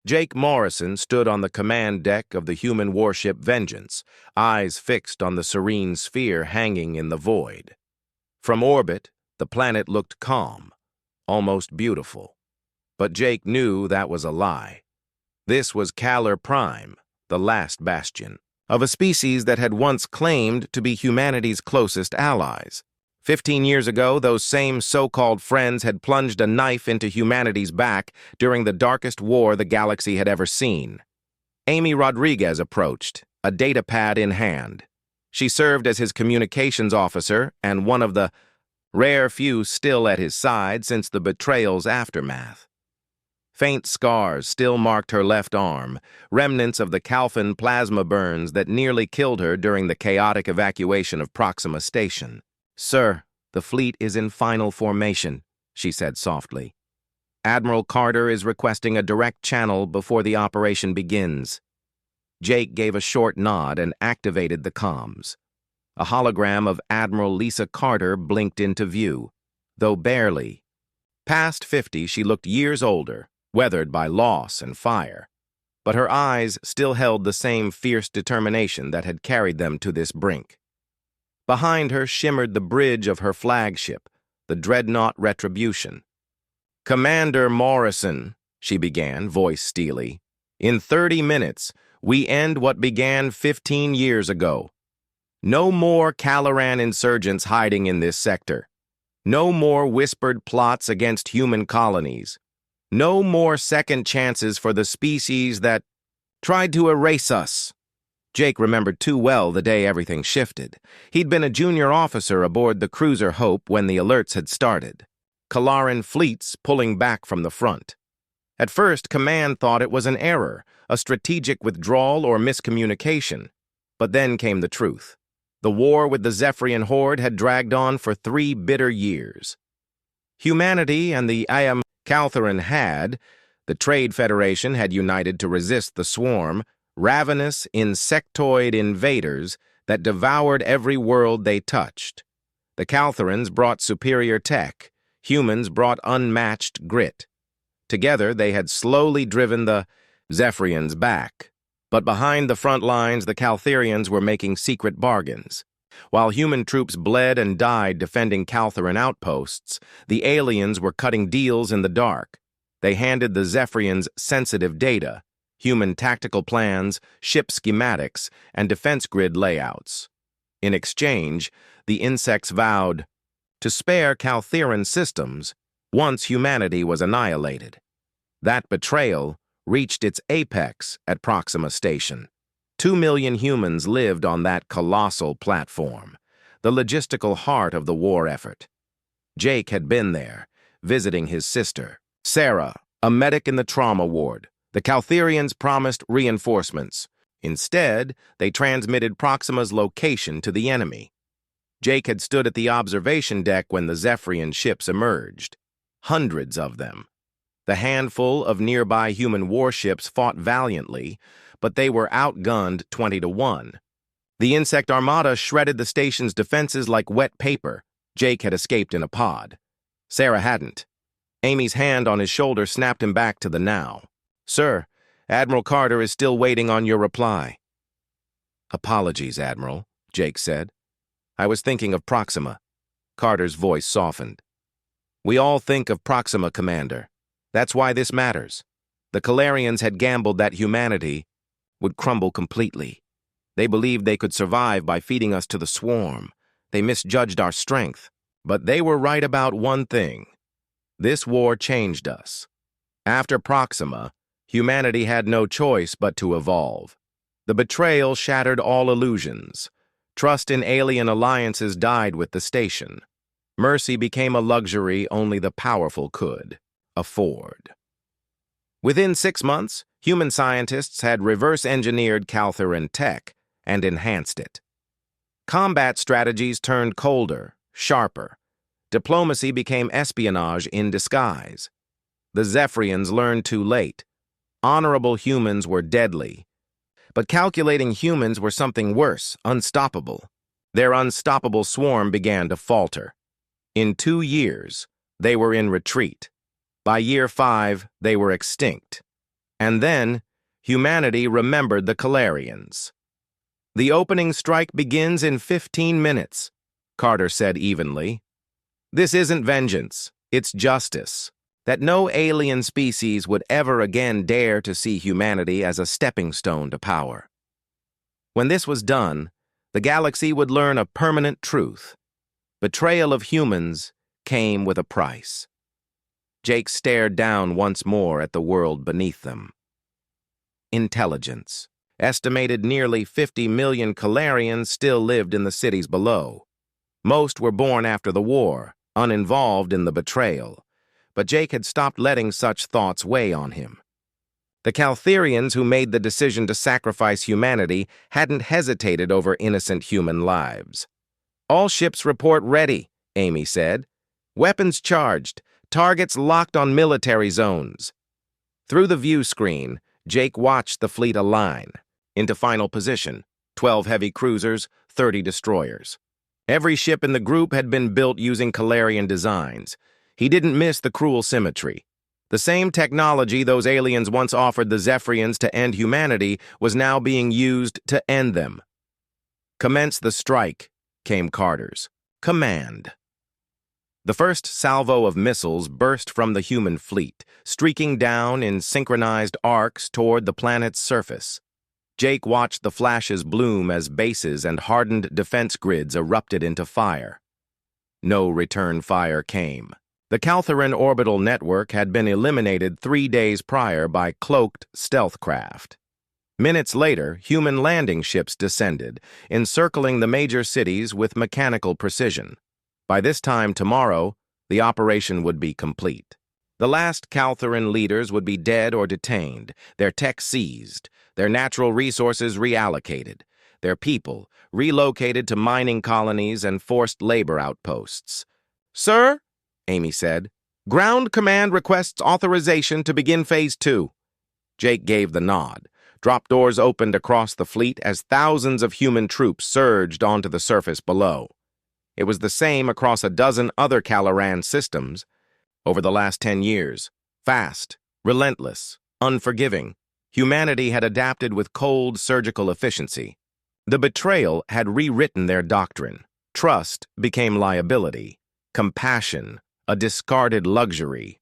Jake Morrison stood on the command deck of the human warship Vengeance, eyes fixed on the serene sphere hanging in the void. From orbit, the planet looked calm, almost beautiful. But Jake knew that was a lie. This was Calor Prime, the last bastion, of a species that had once claimed to be humanity's closest allies. 15 years ago, those same so-called friends had plunged a knife into humanity's back during the darkest war the galaxy had ever seen. Amy Rodriguez approached, a data pad in hand. She served as his communications officer and one of the rare few still at his side since the betrayal's aftermath. Faint scars still marked her left arm, remnants of the Calfin plasma burns that nearly killed her during the chaotic evacuation of Proxima Station. "Sir, the fleet is in final formation," she said softly. "Admiral Carter is requesting a direct channel before the operation begins." Jake gave a short nod and activated the comms. A hologram of Admiral Lisa Carter blinked into view, though barely. Past 50, she looked years older, weathered by loss and fire. But her eyes still held the same fierce determination that had carried them to this brink. Behind her shimmered the bridge of her flagship, the dreadnought Retribution. "Commander Morrison," she began, voice steely, "in 30 minutes, we end what began 15 years ago. No more Caloran insurgents hiding in this sector. No more whispered plots against human colonies. No more second chances for the species that tried to erase us." Jake remembered too well the day everything shifted. He'd been a junior officer aboard the cruiser Hope when the alerts had started. Kalaran fleets pulling back from the front. At first, Command thought it was an error, a strategic withdrawal or miscommunication. But then came the truth. The war with the Zephyrian Horde had dragged on for 3 bitter years. Humanity and the Caltheran had, the Trade Federation had united to resist the swarm, ravenous, insectoid invaders that devoured every world they touched. The Caltherans brought superior tech, humans brought unmatched grit. Together, they had slowly driven the Zephyrians back. But behind the front lines, the Caltherians were making secret bargains. While human troops bled and died defending Caltheran outposts, the aliens were cutting deals in the dark. They handed the Zephyrians sensitive data, human tactical plans, ship schematics, and defense grid layouts. In exchange, the insects vowed to spare Caltheran systems once humanity was annihilated. That betrayal reached its apex at Proxima Station. 2 million humans lived on that colossal platform, the logistical heart of the war effort. Jake had been there, visiting his sister, Sarah, a medic in the trauma ward. The Caltherians promised reinforcements. Instead, they transmitted Proxima's location to the enemy. Jake had stood at the observation deck when the Zephyrian ships emerged. Hundreds of them. The handful of nearby human warships fought valiantly, but they were outgunned 20-1. The insect armada shredded the station's defenses like wet paper. Jake had escaped in a pod. Sarah hadn't. Amy's hand on his shoulder snapped him back to the now. "Sir, Admiral Carter is still waiting on your reply." "Apologies, Admiral," Jake said. "I was thinking of Proxima." Carter's voice softened. "We all think of Proxima, Commander. That's why this matters. The Calarians had gambled that humanity would crumble completely. They believed they could survive by feeding us to the swarm. They misjudged our strength. But they were right about one thing. This war changed us. After Proxima, humanity had no choice but to evolve. The betrayal shattered all illusions. Trust in alien alliances died with the station. Mercy became a luxury only the powerful could afford. Within 6 months, human scientists had reverse-engineered Caltheran tech and enhanced it. Combat strategies turned colder, sharper. Diplomacy became espionage in disguise. The Zephyrians learned too late. Honorable humans were deadly. But calculating humans were something worse, unstoppable. Their unstoppable swarm began to falter. In 2 years, they were in retreat. By year 5, they were extinct. And then, humanity remembered the Calarians. "The opening strike begins in 15 minutes, Carter said evenly. "This isn't vengeance, it's justice. That no alien species would ever again dare to see humanity as a stepping stone to power. When this was done, the galaxy would learn a permanent truth. Betrayal of humans came with a price." Jake stared down once more at the world beneath them. Intelligence. Estimated nearly 50 million Calarians still lived in the cities below. Most were born after the war, uninvolved in the betrayal. But Jake had stopped letting such thoughts weigh on him. The Caltherians who made the decision to sacrifice humanity hadn't hesitated over innocent human lives. "All ships report ready," Amy said. "Weapons charged, targets locked on military zones." Through the view screen, Jake watched the fleet align. Into final position, 12 heavy cruisers, 30 destroyers. Every ship in the group had been built using Calarian designs. He didn't miss the cruel symmetry. The same technology those aliens once offered the Zephyrians to end humanity was now being used to end them. "Commence the strike," came Carter's command. The first salvo of missiles burst from the human fleet, streaking down in synchronized arcs toward the planet's surface. Jake watched the flashes bloom as bases and hardened defense grids erupted into fire. No return fire came. The Caltheran orbital network had been eliminated 3 days prior by cloaked stealth craft. Minutes later, human landing ships descended, encircling the major cities with mechanical precision. By this time tomorrow, the operation would be complete. The last Caltheran leaders would be dead or detained, their tech seized, their natural resources reallocated, their people relocated to mining colonies and forced labor outposts. "Sir," Amy said, "Ground Command requests authorization to begin Phase 2. Jake gave the nod. Drop doors opened across the fleet as thousands of human troops surged onto the surface below. It was the same across a dozen other Calaran systems. Over the last 10 years, fast, relentless, unforgiving, humanity had adapted with cold surgical efficiency. The betrayal had rewritten their doctrine. Trust became liability. Compassion, a discarded luxury.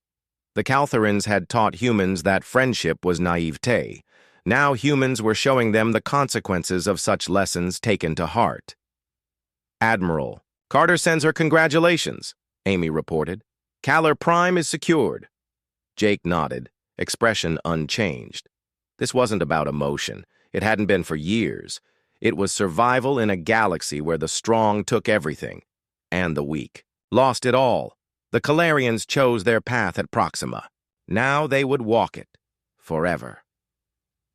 The Caltherans had taught humans that friendship was naivete. Now humans were showing them the consequences of such lessons taken to heart. "Admiral, Carter sends her congratulations," Amy reported. "Calar Prime is secured." Jake nodded, expression unchanged. This wasn't about emotion. It hadn't been for years. It was survival in a galaxy where the strong took everything, and the weak lost it all. The Calarians chose their path at Proxima. Now they would walk it, forever.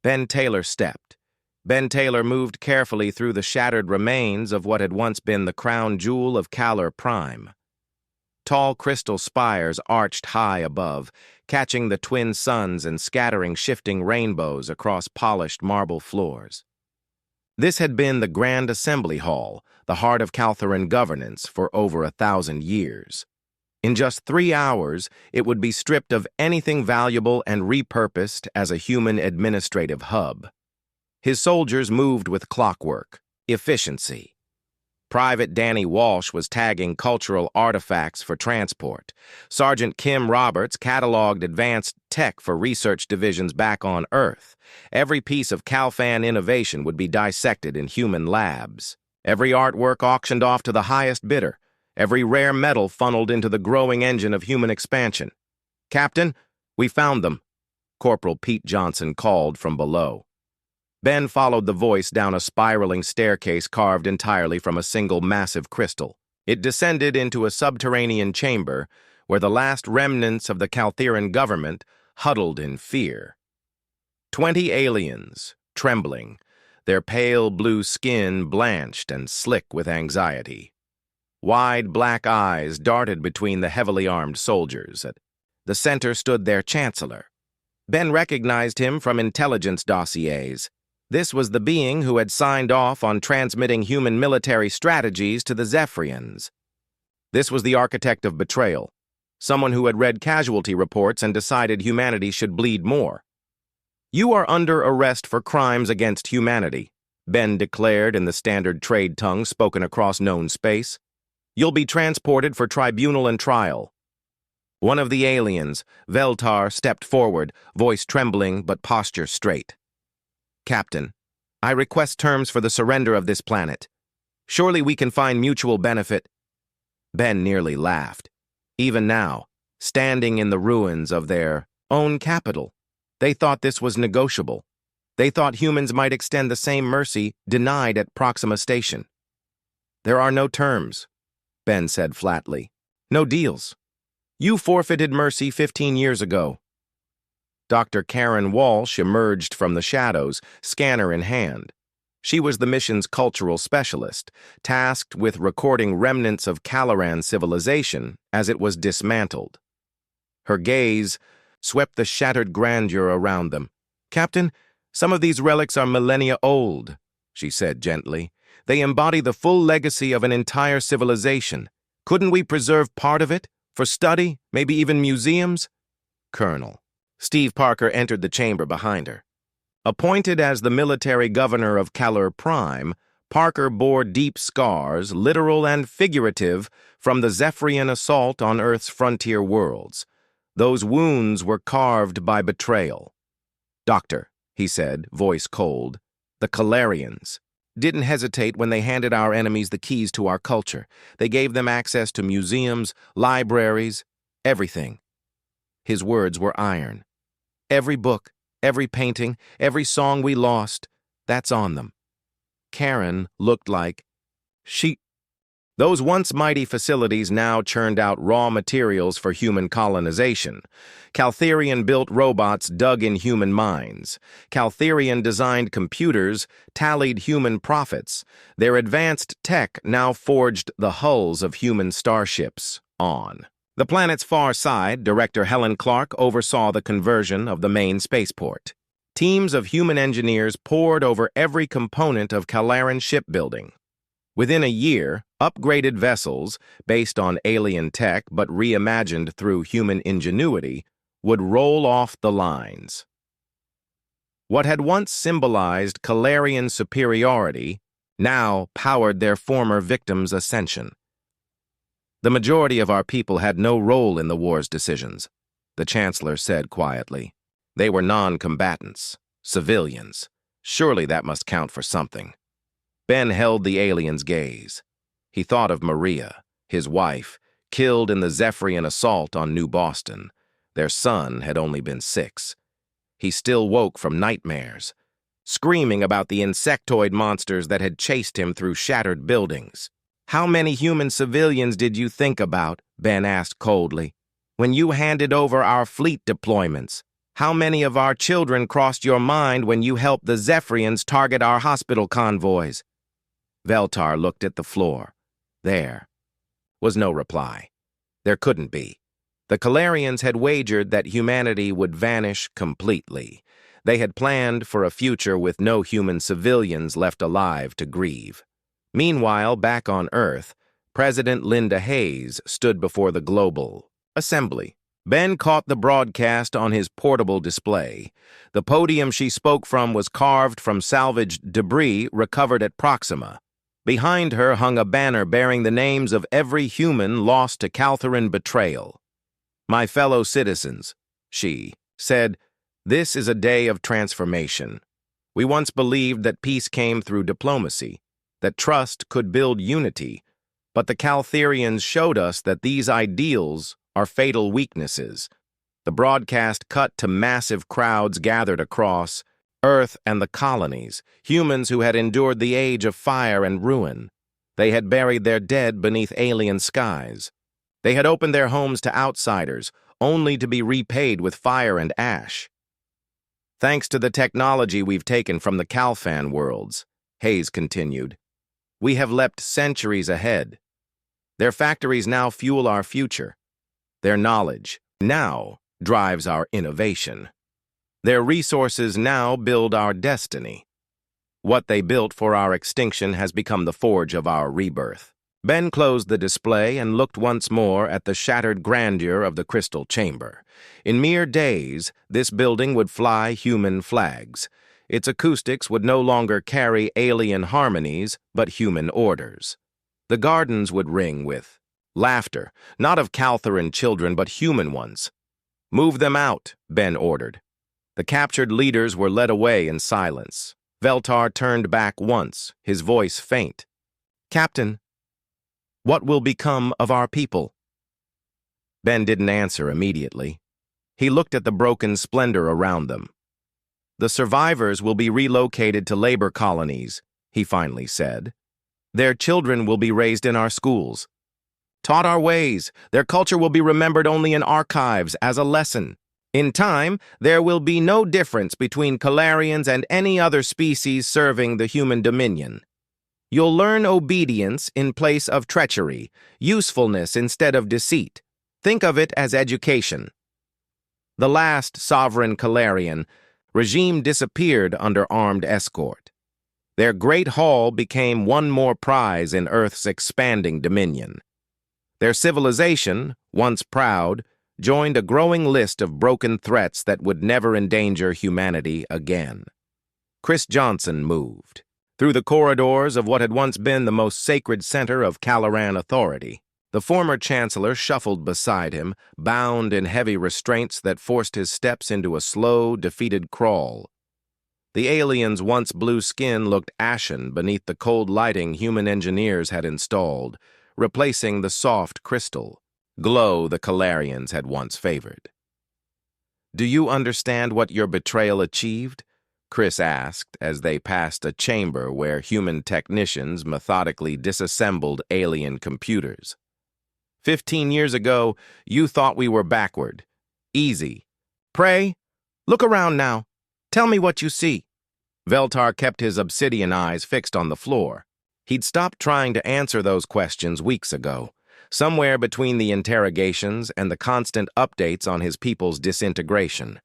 Ben Taylor stepped. Ben Taylor moved carefully through the shattered remains of what had once been the crown jewel of Calar Prime. Tall crystal spires arched high above, catching the twin suns and scattering shifting rainbows across polished marble floors. This had been the Grand Assembly Hall, the heart of Caltheran governance, for over 1,000 years. In just 3 hours, it would be stripped of anything valuable and repurposed as a human administrative hub. His soldiers moved with clockwork, efficiency. Private Danny Walsh was tagging cultural artifacts for transport. Sergeant Kim Roberts cataloged advanced tech for research divisions back on Earth. Every piece of Calfan innovation would be dissected in human labs. Every artwork auctioned off to the highest bidder. Every rare metal funneled into the growing engine of human expansion. "Captain, we found them," Corporal Pete Johnson called from below. Ben followed the voice down a spiraling staircase carved entirely from a single massive crystal. It descended into a subterranean chamber where the last remnants of the Caltheran government huddled in fear. 20 aliens, trembling, their pale blue skin blanched and slick with anxiety. Wide black eyes darted between the heavily armed soldiers. At the center stood their chancellor. Ben recognized him from intelligence dossiers. This was the being who had signed off on transmitting human military strategies to the Zephyrians. This was the architect of betrayal, someone who had read casualty reports and decided humanity should bleed more. "You are under arrest for crimes against humanity," Ben declared in the standard trade tongue spoken across known space. "You'll be transported for tribunal and trial." One of the aliens, Veltar, stepped forward, voice trembling but posture straight. "Captain, I request terms for the surrender of this planet. Surely we can find mutual benefit." Ben nearly laughed. Even now, standing in the ruins of their own capital, they thought this was negotiable. They thought humans might extend the same mercy denied at Proxima Station. "There are no terms," Ben said flatly. "No deals. You forfeited mercy 15 years ago." Dr. Karen Walsh emerged from the shadows, scanner in hand. She was the mission's cultural specialist, tasked with recording remnants of Caloran civilization as it was dismantled. Her gaze swept the shattered grandeur around them. "Captain, some of these relics are millennia old," she said gently. "They embody the full legacy of an entire civilization. Couldn't we preserve part of it? For study, maybe even museums?" "Colonel." Steve Parker entered the chamber behind her. Appointed as the military governor of Calor Prime, Parker bore deep scars, literal and figurative, from the Zephyrian assault on Earth's frontier worlds. Those wounds were carved by betrayal. "Doctor," he said, voice cold, "the Calarians didn't hesitate when they handed our enemies the keys to our culture. They gave them access to museums, libraries, everything." His words were iron. "Every book, every painting, every song we lost, that's on them." Karen looked like she... Those once mighty facilities now churned out raw materials for human colonization. Caltherian-built robots dug in human minds. Caltherian-designed computers tallied human profits. Their advanced tech now forged the hulls of human starships on. The planet's far side, Director Helen Clark oversaw the conversion of the main spaceport. Teams of human engineers pored over every component of Calaran shipbuilding. Within a year, upgraded vessels, based on alien tech but reimagined through human ingenuity, would roll off the lines. What had once symbolized Calarian superiority now powered their former victims' ascension. "The majority of our people had no role in the war's decisions," the Chancellor said quietly. "They were non-combatants, civilians. Surely that must count for something." Ben held the alien's gaze. He thought of Maria, his wife, killed in the Zephyrian assault on New Boston. Their son had only been 6. He still woke from nightmares, screaming about the insectoid monsters that had chased him through shattered buildings. "How many human civilians did you think about?" Ben asked coldly. "When you handed over our fleet deployments? How many of our children crossed your mind when you helped the Zephyrians target our hospital convoys?" Veltar looked at the floor. There was no reply. There couldn't be. The Calarians had wagered that humanity would vanish completely. They had planned for a future with no human civilians left alive to grieve. Meanwhile, back on Earth, President Linda Hayes stood before the Global Assembly. Ben caught the broadcast on his portable display. The podium she spoke from was carved from salvaged debris recovered at Proxima. Behind her hung a banner bearing the names of every human lost to Caltheran betrayal. "My fellow citizens," she said, "this is a day of transformation. We once believed that peace came through diplomacy, that trust could build unity, but the Caltherians showed us that these ideals are fatal weaknesses." The broadcast cut to massive crowds gathered across Earth and the colonies, humans who had endured the age of fire and ruin. They had buried their dead beneath alien skies. They had opened their homes to outsiders, only to be repaid with fire and ash. "Thanks to the technology we've taken from the Calfan worlds," Hayes continued, "we have leapt centuries ahead. Their factories now fuel our future. Their knowledge now drives our innovation. Their resources now build our destiny. What they built for our extinction has become the forge of our rebirth." Ben closed the display and looked once more at the shattered grandeur of the crystal chamber. In mere days, this building would fly human flags. Its acoustics would no longer carry alien harmonies, but human orders. The gardens would ring with laughter, not of Caltharan children, but human ones. "Move them out," Ben ordered. The captured leaders were led away in silence. Veltar turned back once, his voice faint. "Captain, what will become of our people?" Ben didn't answer immediately. He looked at the broken splendor around them. "The survivors will be relocated to labor colonies," he finally said. "Their children will be raised in our schools. Taught our ways, their culture will be remembered only in archives as a lesson. In time, there will be no difference between Calarians and any other species serving the human dominion. You'll learn obedience in place of treachery, usefulness instead of deceit. Think of it as education." The last sovereign Calarian regime disappeared under armed escort. Their great hall became one more prize in Earth's expanding dominion. Their civilization, once proud, joined a growing list of broken threats that would never endanger humanity again. Chris Johnson moved through the corridors of what had once been the most sacred center of Calaran authority. The former chancellor shuffled beside him, bound in heavy restraints that forced his steps into a slow, defeated crawl. The alien's once blue skin looked ashen beneath the cold lighting human engineers had installed, replacing the soft crystal glow the Calarians had once favored. "Do you understand what your betrayal achieved?" Chris asked as they passed a chamber where human technicians methodically disassembled alien computers. 15 years ago, you thought we were backward. Easy. Pray, look around now. Tell me what you see." Veltar kept his obsidian eyes fixed on the floor. He'd stopped trying to answer those questions weeks ago, somewhere between the interrogations and the constant updates on his people's disintegration.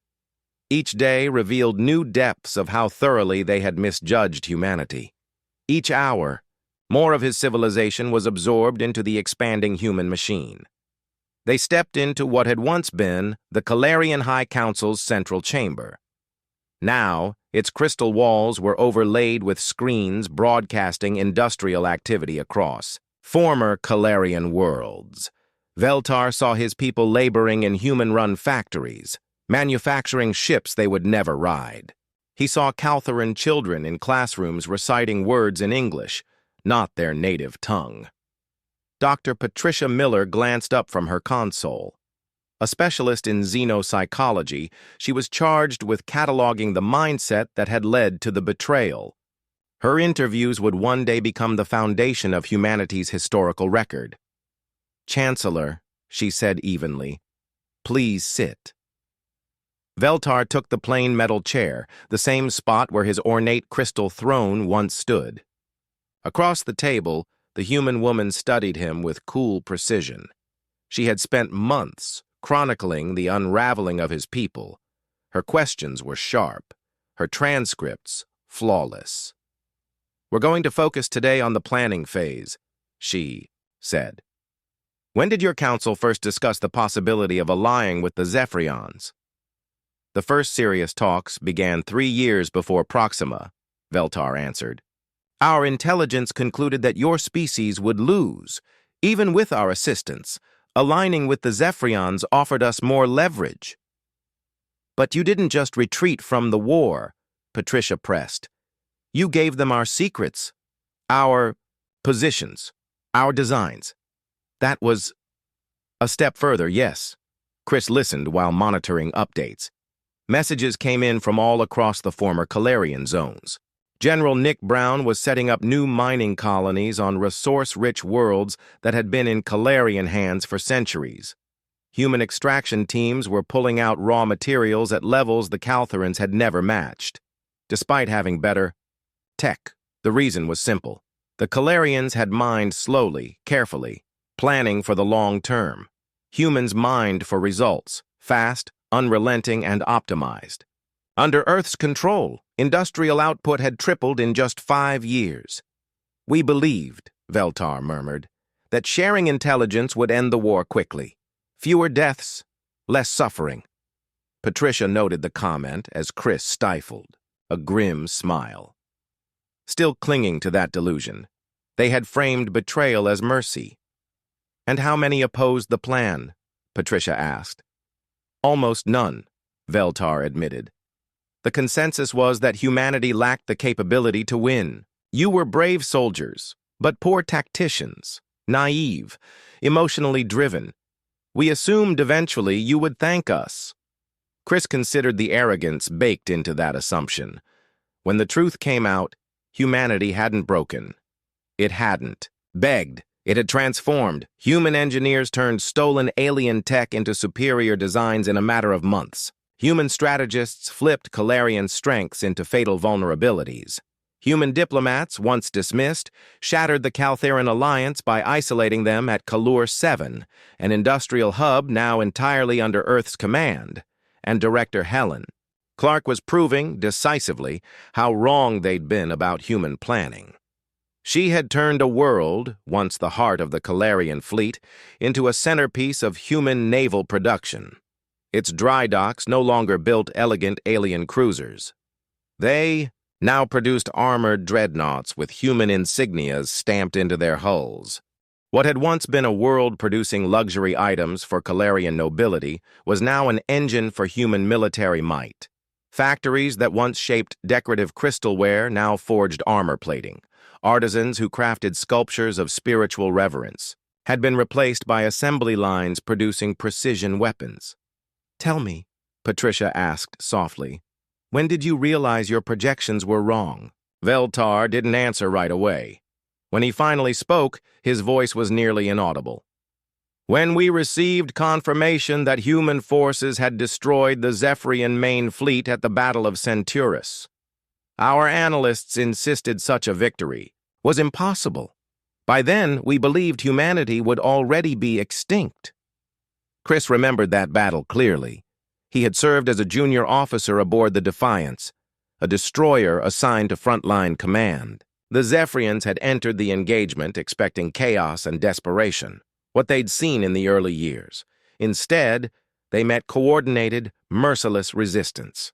Each day revealed new depths of how thoroughly they had misjudged humanity. Each hour, more of his civilization was absorbed into the expanding human machine. They stepped into what had once been the Calarian High Council's central chamber. Now, its crystal walls were overlaid with screens broadcasting industrial activity across former Calarian worlds. Veltar saw his people laboring in human-run factories, manufacturing ships they would never ride. He saw Caltharan children in classrooms reciting words in English, not their native tongue. Dr. Patricia Miller glanced up from her console. A specialist in xenopsychology, she was charged with cataloging the mindset that had led to the betrayal. Her interviews would one day become the foundation of humanity's historical record. "Chancellor," she said evenly, "please sit." Veltar took the plain metal chair, the same spot where his ornate crystal throne once stood. Across the table, the human woman studied him with cool precision. She had spent months chronicling the unraveling of his people. Her questions were sharp, her transcripts flawless. "We're going to focus today on the planning phase," she said. "When did your council first discuss the possibility of allying with the Zephyrians?" "The first serious talks began 3 years before Proxima," Veltar answered. "Our intelligence concluded that your species would lose, even with our assistance. Aligning with the Zephyrians offered us more leverage." "But you didn't just retreat from the war," Patricia pressed. "You gave them our secrets, our positions, our designs." "That was a step further, yes." Chris listened while monitoring updates. Messages came in from all across the former Calarian zones. General Nick Brown was setting up new mining colonies on resource-rich worlds that had been in Calarian hands for centuries. Human extraction teams were pulling out raw materials at levels the Caltharans had never matched. Despite having better tech, the reason was simple. The Calarians had mined slowly, carefully, planning for the long term. Humans mined for results, fast, unrelenting, and optimized. Under Earth's control, industrial output had tripled in just 5 years. "We believed," Veltar murmured. that sharing intelligence would end the war quickly. Fewer deaths, less suffering. Patricia noted the comment as Chris stifled a grim smile. Still clinging to that delusion, they had framed betrayal as mercy. "And how many opposed the plan?" Patricia asked. "Almost none," Veltar admitted. "The consensus was that humanity lacked the capability to win. You were brave soldiers, but poor tacticians, naive, emotionally driven. We assumed eventually you would thank us." Chris considered the arrogance baked into that assumption. When the truth came out, humanity hadn't broken. It hadn't begged. It had transformed. Human engineers turned stolen alien tech into superior designs in a matter of months. Human strategists flipped Calarian strengths into fatal vulnerabilities. Human diplomats, once dismissed, shattered the Caltheran alliance by isolating them at Kalur 7, an industrial hub now entirely under Earth's command, and Director Helen. Clark was proving, decisively, how wrong they'd been about human planning. She had turned a world, once the heart of the Calarian fleet, into a centerpiece of human naval production. Its dry docks no longer built elegant alien cruisers. They now produced armored dreadnoughts with human insignias stamped into their hulls. What had once been a world producing luxury items for Calarian nobility was now an engine for human military might. Factories that once shaped decorative crystalware now forged armor plating. Artisans who crafted sculptures of spiritual reverence had been replaced by assembly lines producing precision weapons. "Tell me," Patricia asked softly, "when did you realize your projections were wrong?" Veltar didn't answer right away. When he finally spoke, his voice was nearly inaudible. "When we received confirmation that human forces had destroyed the Zephyrian main fleet at the Battle of Centaurus. Our analysts insisted such a victory was impossible. By then, we believed humanity would already be extinct." Chris remembered that battle clearly. He had served as a junior officer aboard the Defiance, a destroyer assigned to frontline command. The Zephyrians had entered the engagement expecting chaos and desperation, what they'd seen in the early years. Instead, they met coordinated, merciless resistance.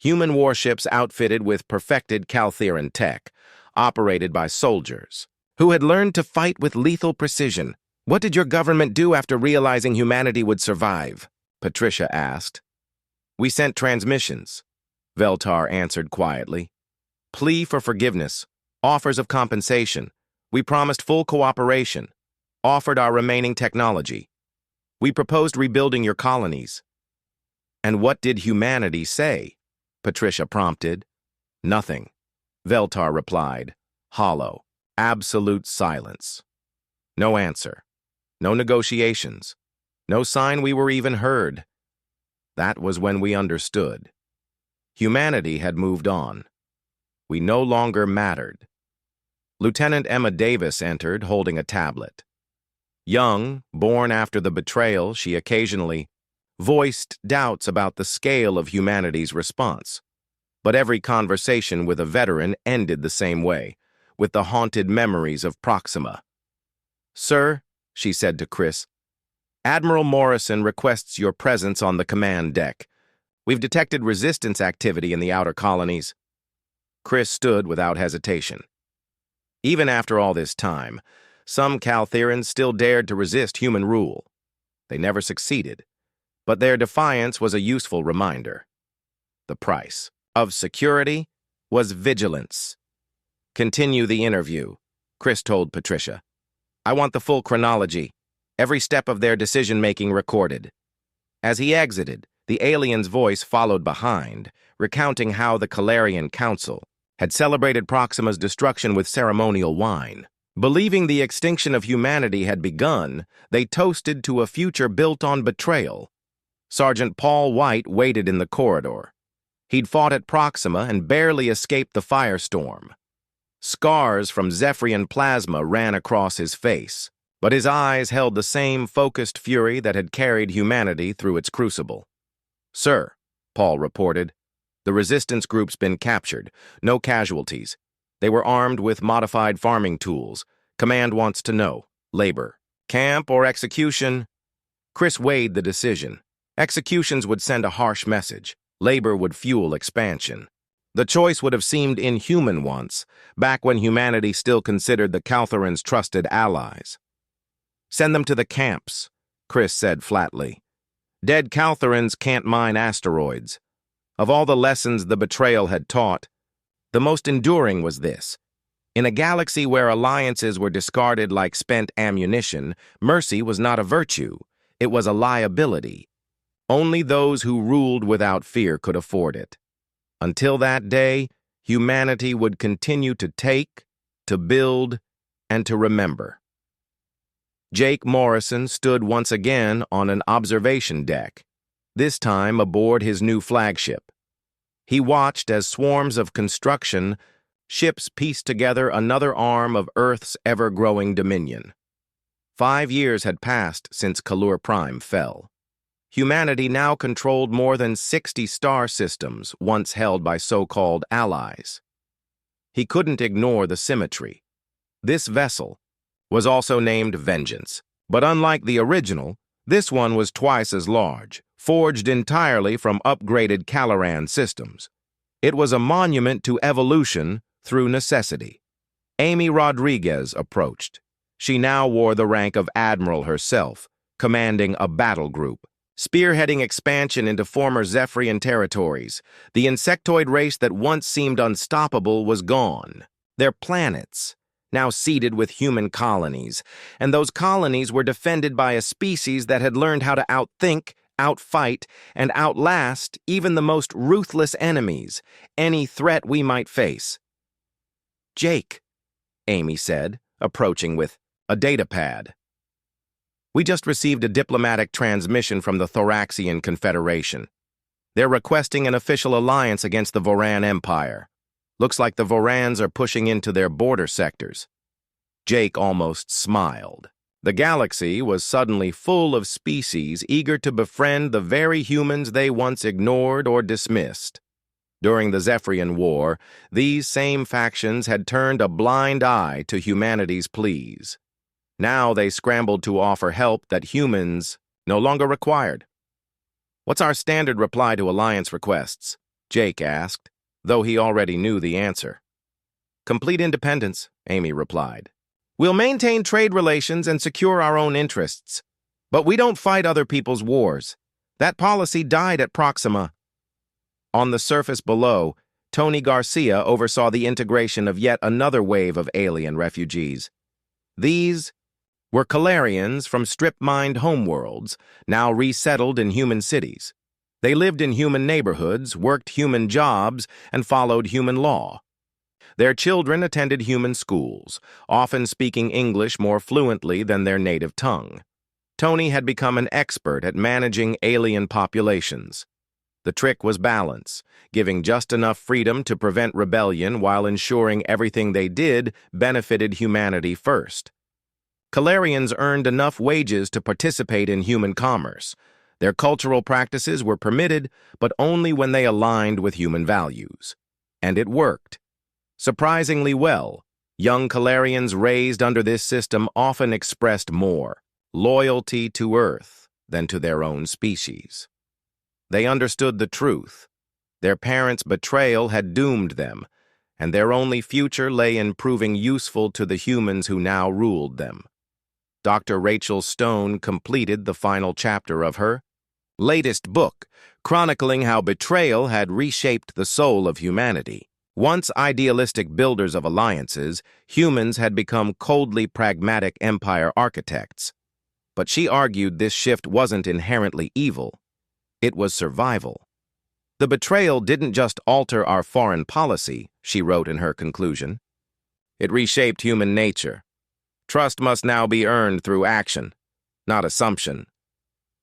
Human warships outfitted with perfected Caltheran tech, operated by soldiers, who had learned to fight with lethal precision. "What did your government do after realizing humanity would survive?" Patricia asked. "We sent transmissions," Veltar answered quietly. "Plea for forgiveness, offers of compensation. We promised full cooperation, offered our remaining technology. We proposed rebuilding your colonies." "And what did humanity say?" Patricia prompted. "Nothing," Veltar replied, hollow, absolute silence. No answer, no negotiations, no sign we were even heard. That was when we understood. Humanity had moved on. We no longer mattered. Lieutenant Emma Davis entered, holding a tablet. Young, born after the betrayal, she occasionally voiced doubts about the scale of humanity's response. But every conversation with a veteran ended the same way, with the haunted memories of Proxima. "Sir," she said to Chris, "Admiral Morrison requests your presence on the command deck. We've detected resistance activity in the outer colonies." Chris stood without hesitation. Even after all this time, some Caltherans still dared to resist human rule. They never succeeded, but their defiance was a useful reminder. The price of security was vigilance. "Continue the interview," Chris told Patricia. "I want the full chronology, every step of their decision-making recorded." As he exited, the alien's voice followed behind, recounting how the Calarian Council had celebrated Proxima's destruction with ceremonial wine. Believing the extinction of humanity had begun, they toasted to a future built on betrayal. Sergeant Paul White waited in the corridor. He'd fought at Proxima and barely escaped the firestorm. Scars from Zephyrian plasma ran across his face, but his eyes held the same focused fury that had carried humanity through its crucible. "Sir," Paul reported, "the resistance group's been captured. No casualties. They were armed with modified farming tools. Command wants to know." Labor. Camp or execution? Chris weighed the decision. Executions would send a harsh message. Labor would fuel expansion. The choice would have seemed inhuman once, back when humanity still considered the Caltherans trusted allies. Send them to the camps, Chris said flatly. Dead Caltherans can't mine asteroids. Of all the lessons the betrayal had taught, the most enduring was this. In a galaxy where alliances were discarded like spent ammunition, mercy was not a virtue. It was a liability. Only those who ruled without fear could afford it. Until that day, humanity would continue to take, to build, and to remember. Jake Morrison stood once again on an observation deck, this time aboard his new flagship. He watched as swarms of construction ships pieced together another arm of Earth's ever-growing dominion. 5 years had passed since Kalur Prime fell. Humanity now controlled more than 60 star systems once held by so-called allies. He couldn't ignore the symmetry. This vessel was also named Vengeance, but unlike the original, this one was twice as large, forged entirely from upgraded Caloran systems. It was a monument to evolution through necessity. Amy Rodriguez approached. She now wore the rank of Admiral herself, commanding a battle group, spearheading expansion into former Zephyrian territories. The insectoid race that once seemed unstoppable was gone. Their planets, now seeded with human colonies, and those colonies were defended by a species that had learned how to outthink, outfight, and outlast even the most ruthless enemies, any threat we might face. Jake, Amy said, approaching with a datapad. We just received a diplomatic transmission from the Thoraxian Confederation. They're requesting an official alliance against the Voran Empire. Looks like the Vorans are pushing into their border sectors. Jake almost smiled. The galaxy was suddenly full of species eager to befriend the very humans they once ignored or dismissed. During the Zephyrian War, these same factions had turned a blind eye to humanity's pleas. Now they scrambled to offer help that humans no longer required. "What's our standard reply to alliance requests?" Jake asked, though he already knew the answer. "Complete independence," Amy replied. "We'll maintain trade relations and secure our own interests. But we don't fight other people's wars. That policy died at Proxima." On the surface below, Tony Garcia oversaw the integration of yet another wave of alien refugees. These were Calarians from strip-mined homeworlds, now resettled in human cities. They lived in human neighborhoods, worked human jobs, and followed human law. Their children attended human schools, often speaking English more fluently than their native tongue. Tony had become an expert at managing alien populations. The trick was balance, giving just enough freedom to prevent rebellion while ensuring everything they did benefited humanity first. Calarians earned enough wages to participate in human commerce. Their cultural practices were permitted, but only when they aligned with human values. And it worked. Surprisingly well, young Calarians raised under this system often expressed more loyalty to Earth than to their own species. They understood the truth. Their parents' betrayal had doomed them, and their only future lay in proving useful to the humans who now ruled them. Dr. Rachel Stone completed the final chapter of her latest book, chronicling how betrayal had reshaped the soul of humanity. Once idealistic builders of alliances, humans had become coldly pragmatic empire architects. But she argued this shift wasn't inherently evil. It was survival. The betrayal didn't just alter our foreign policy, she wrote in her conclusion. It reshaped human nature. Trust must now be earned through action, not assumption.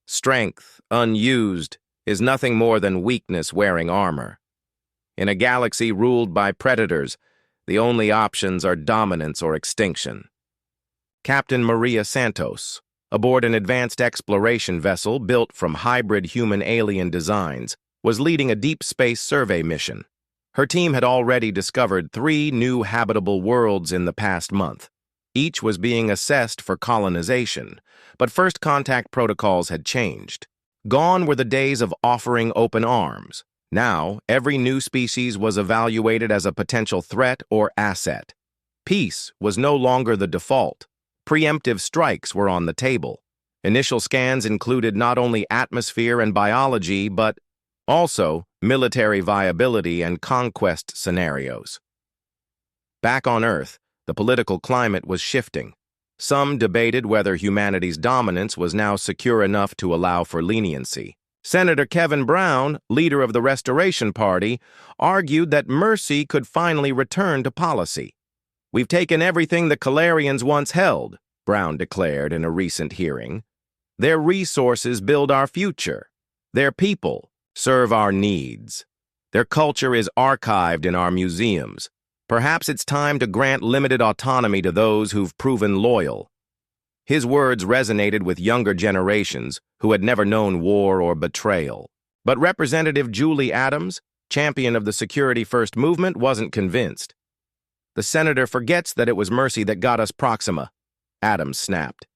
Strength, unused, is nothing more than weakness wearing armor. In a galaxy ruled by predators, the only options are dominance or extinction. Captain Maria Santos, aboard an advanced exploration vessel built from hybrid human-alien designs, was leading a deep space survey mission. Her team had already discovered 3 new habitable worlds in the past month. Each was being assessed for colonization, but first contact protocols had changed. Gone were the days of offering open arms. Now, every new species was evaluated as a potential threat or asset. Peace was no longer the default. Preemptive strikes were on the table. Initial scans included not only atmosphere and biology, but also military viability and conquest scenarios. Back on Earth, the political climate was shifting. Some debated whether humanity's dominance was now secure enough to allow for leniency. Senator Kevin Brown, leader of the Restoration Party, argued that mercy could finally return to policy. "We've taken everything the Calarians once held," Brown declared in a recent hearing. "Their resources build our future. Their people serve our needs. Their culture is archived in our museums. Perhaps it's time to grant limited autonomy to those who've proven loyal." His words resonated with younger generations who had never known war or betrayal. But Representative Julie Adams, champion of the Security First movement, wasn't convinced. "The senator forgets that it was mercy that got us Proxima," Adams snapped.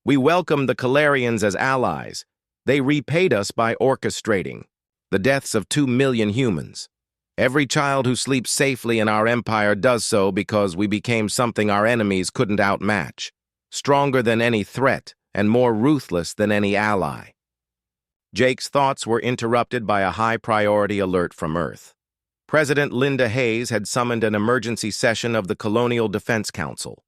"We welcomed the Calarians as allies. They repaid us by orchestrating the deaths of 2 million humans. Every child who sleeps safely in our empire does so because we became something our enemies couldn't outmatch, stronger than any threat and more ruthless than any ally." Jake's thoughts were interrupted by a high-priority alert from Earth. President Linda Hayes had summoned an emergency session of the Colonial Defense Council.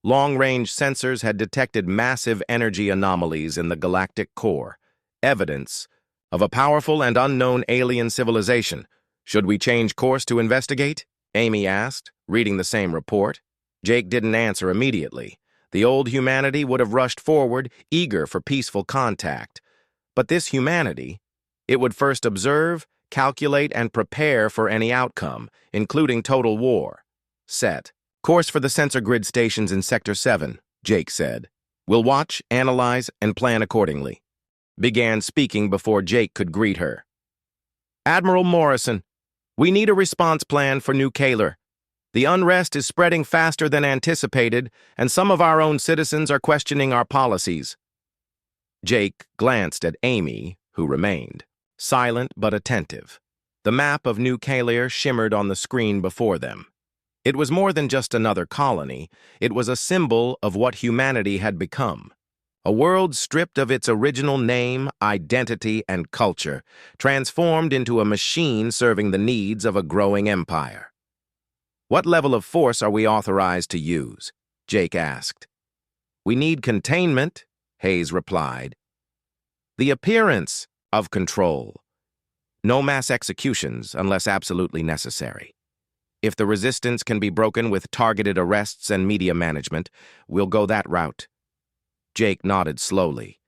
Long-range sensors had detected massive energy anomalies in the galactic core, evidence of a powerful and unknown alien civilization. "Should we change course to investigate?" Amy asked, reading the same report. Jake didn't answer immediately. The old humanity would have rushed forward, eager for peaceful contact. But this humanity, it would first observe, calculate, and prepare for any outcome, including total war. "Set course for the sensor grid stations in Sector 7, Jake said. "We'll watch, analyze, and plan accordingly." Began speaking before Jake could greet her. "Admiral Morrison, we need a response plan for New Kalar. The unrest is spreading faster than anticipated, and some of our own citizens are questioning our policies." Jake glanced at Amy, who remained, silent but attentive. The map of New Kalar shimmered on the screen before them. It was more than just another colony. It was a symbol of what humanity had become. A world stripped of its original name, identity, and culture, transformed into a machine serving the needs of a growing empire. "What level of force are we authorized to use?" Jake asked. "We need containment," Hayes replied. "The appearance of control. No mass executions unless absolutely necessary. If the resistance can be broken with targeted arrests and media management, we'll go that route." Jake nodded slowly.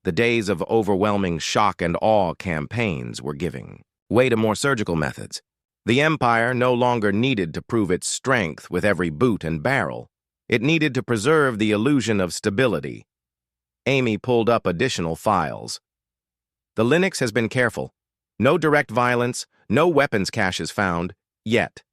The days of overwhelming shock and awe campaigns were giving way to more surgical methods. The Empire no longer needed to prove its strength with every boot and barrel. It needed to preserve the illusion of stability. Amy pulled up additional files. "The Linux has been careful. No direct violence, no weapons caches found, yet.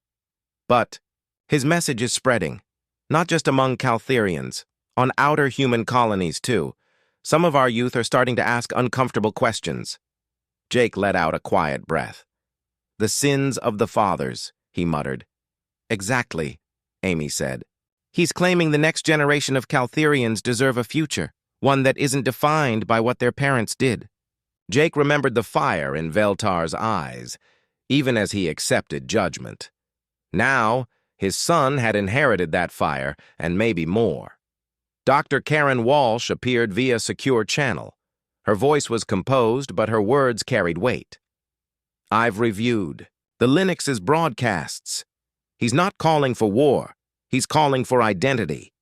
But his message is spreading, not just among Caltherians, on outer human colonies too. Some of our youth are starting to ask uncomfortable questions." Jake let out a quiet breath. "The sins of the fathers," he muttered. "Exactly," Amy said. "He's claiming the next generation of Caltherians deserve a future, one that isn't defined by what their parents did." Jake remembered the fire in Veltar's eyes, even as he accepted judgment. Now, his son had inherited that fire, and maybe more. Dr. Karen Walsh appeared via secure channel. Her voice was composed, but her words carried weight. "I've reviewed the Linux's broadcasts. He's not calling for war. He's calling for identity.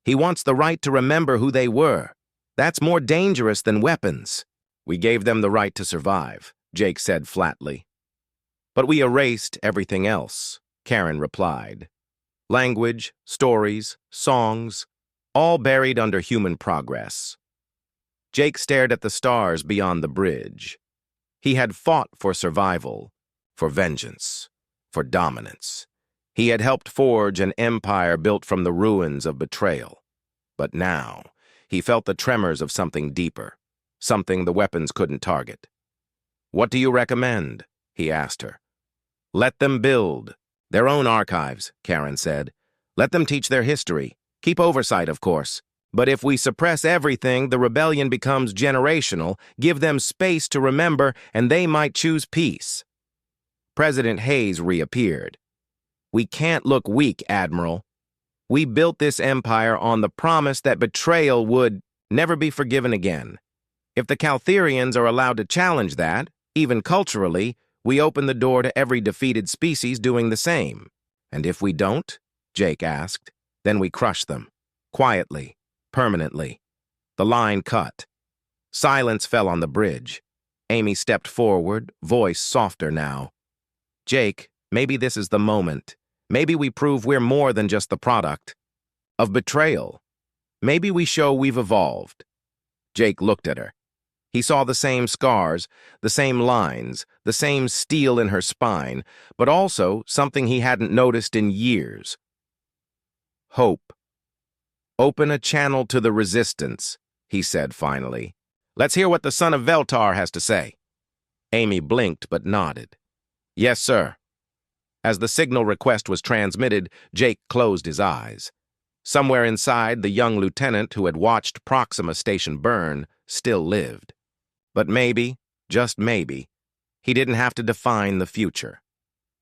He wants the right to remember who they were. That's more dangerous than weapons." "We gave them the right to survive," Jake said flatly. "But we erased everything else," Karen replied. "Language, stories, songs, all buried under human progress." Jake stared at the stars beyond the bridge. He had fought for survival, for vengeance, for dominance. He had helped forge an empire built from the ruins of betrayal. But now, he felt the tremors of something deeper, something the weapons couldn't target. "What do you recommend?" he asked her. "Let them build. Their own archives," Karen said. "Let them teach their history. Keep oversight, of course. But if we suppress everything, the rebellion becomes generational. Give them space to remember, and they might choose peace." President Hayes reappeared. "We can't look weak, Admiral. We built this empire on the promise that betrayal would never be forgiven again. If the Caltherians are allowed to challenge that, even culturally, we open the door to every defeated species doing the same. And if we don't," Jake asked, "then we crush them. Quietly, permanently." The line cut. Silence fell on the bridge. Amy stepped forward, voice softer now. "Jake, maybe this is the moment. Maybe we prove we're more than just the product of betrayal. Maybe we show we've evolved." Jake looked at her. He saw the same scars, the same lines, the same steel in her spine, but also something he hadn't noticed in years. Hope. "Open a channel to the resistance," he said finally. "Let's hear what the son of Veltar has to say." Amy blinked but nodded. "Yes, sir." As the signal request was transmitted, Jake closed his eyes. Somewhere inside, the young lieutenant who had watched Proxima Station burn still lived. But maybe, just maybe, he didn't have to define the future.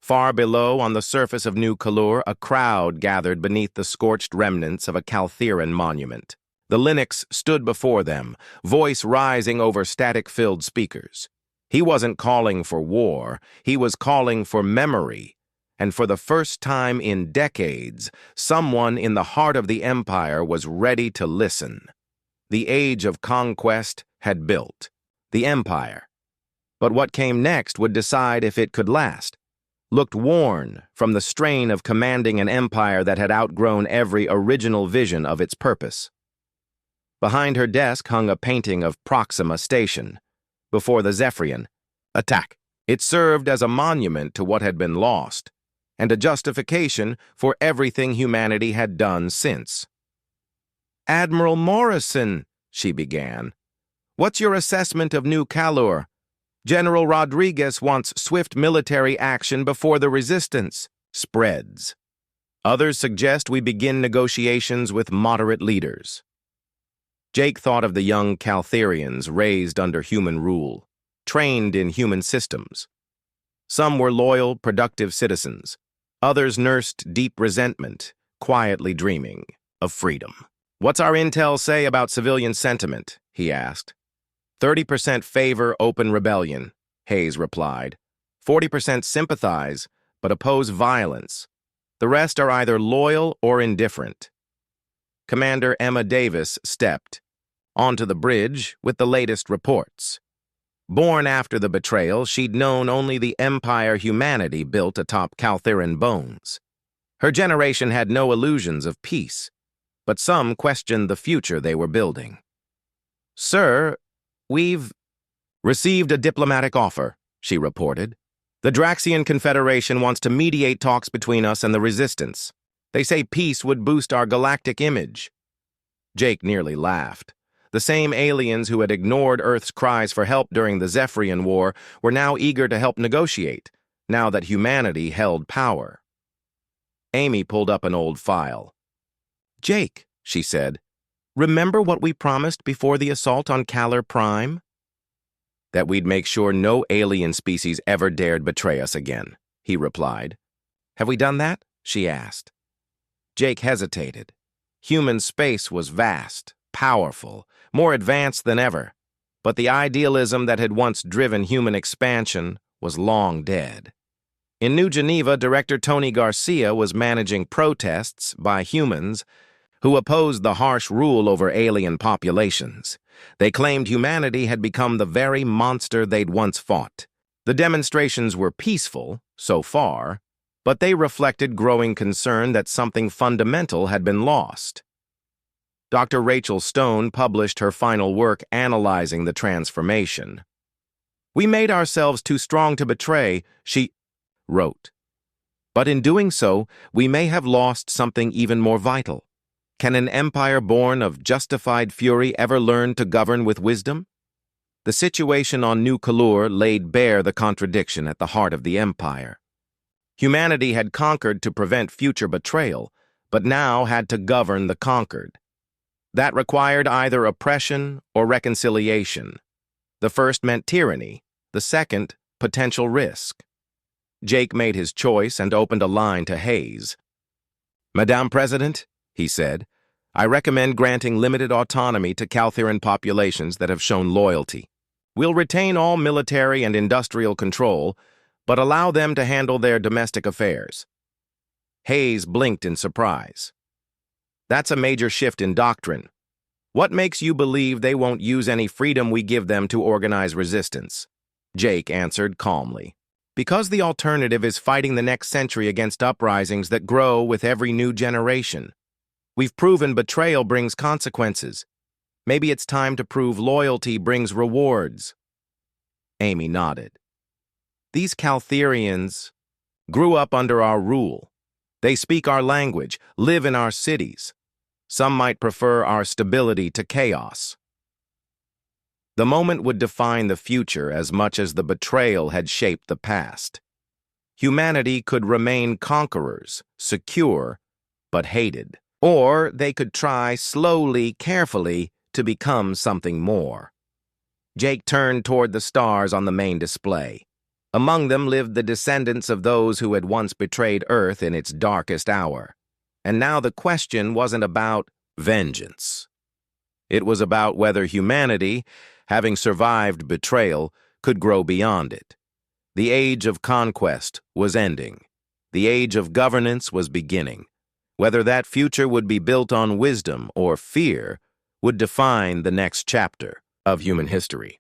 Far below, on the surface of New Kalur, a crowd gathered beneath the scorched remnants of a Caltheran monument. The Linux stood before them, voice rising over static-filled speakers. He wasn't calling for war, he was calling for memory. And for the first time in decades, someone in the heart of the Empire was ready to listen. The age of conquest had built. The Empire. But what came next would decide if it could last. Looked worn from the strain of commanding an empire that had outgrown every original vision of its purpose. Behind her desk hung a painting of Proxima Station. Before the Zephyrian attack, it served as a monument to what had been lost, and a justification for everything humanity had done since. "Admiral Morrison," she began, "what's your assessment of New Kalur? General Rodriguez wants swift military action before the resistance spreads. Others suggest we begin negotiations with moderate leaders." Jake thought of the young Caltherians raised under human rule, trained in human systems. Some were loyal, productive citizens. Others nursed deep resentment, quietly dreaming of freedom. "What's our intel say about civilian sentiment?" he asked. 30% favor open rebellion, Hayes replied. 40% sympathize, but oppose violence. The rest are either loyal or indifferent. Commander Emma Davis stepped onto the bridge with the latest reports. Born after the betrayal, she'd known only the empire humanity built atop Caltheran bones. Her generation had no illusions of peace, but some questioned the future they were building. "Sir, we've received a diplomatic offer," she reported. "The Draxian Confederation wants to mediate talks between us and the Resistance. They say peace would boost our galactic image." Jake nearly laughed. The same aliens who had ignored Earth's cries for help during the Zephyrian War were now eager to help negotiate, now that humanity held power. Amy pulled up an old file. "Jake," she said, "remember what we promised before the assault on Kalur Prime?" "That we'd make sure no alien species ever dared betray us again," he replied. "Have we done that?" she asked. Jake hesitated. Human space was vast, powerful, more advanced than ever, but the idealism that had once driven human expansion was long dead. In New Geneva, Director Tony Garcia was managing protests by humans who opposed the harsh rule over alien populations. They claimed humanity had become the very monster they'd once fought. The demonstrations were peaceful, so far, but they reflected growing concern that something fundamental had been lost. Dr. Rachel Stone published her final work analyzing the transformation. "We made ourselves too strong to betray," she wrote. But in doing so, we may have lost something even more vital. Can an empire born of justified fury ever learn to govern with wisdom? The situation on New Kalur laid bare the contradiction at the heart of the empire. Humanity had conquered to prevent future betrayal, but now had to govern the conquered. That required either oppression or reconciliation. The first meant tyranny, the second, potential risk. Jake made his choice and opened a line to Hayes. "Madame President," he said, "I recommend granting limited autonomy to Caltheran populations that have shown loyalty. We'll retain all military and industrial control, but allow them to handle their domestic affairs." Hayes blinked in surprise. "That's a major shift in doctrine. What makes you believe they won't use any freedom we give them to organize resistance?" Jake answered calmly. "Because the alternative is fighting the next century against uprisings that grow with every new generation. We've proven betrayal brings consequences. Maybe it's time to prove loyalty brings rewards." Amy nodded. "These Caltherians grew up under our rule. They speak our language, live in our cities. Some might prefer our stability to chaos." The moment would define the future as much as the betrayal had shaped the past. Humanity could remain conquerors, secure, but hated. Or they could try slowly, carefully, to become something more. Jake turned toward the stars on the main display. Among them lived the descendants of those who had once betrayed Earth in its darkest hour. And now the question wasn't about vengeance. It was about whether humanity, having survived betrayal, could grow beyond it. The age of conquest was ending. The age of governance was beginning. Whether that future would be built on wisdom or fear would define the next chapter of human history.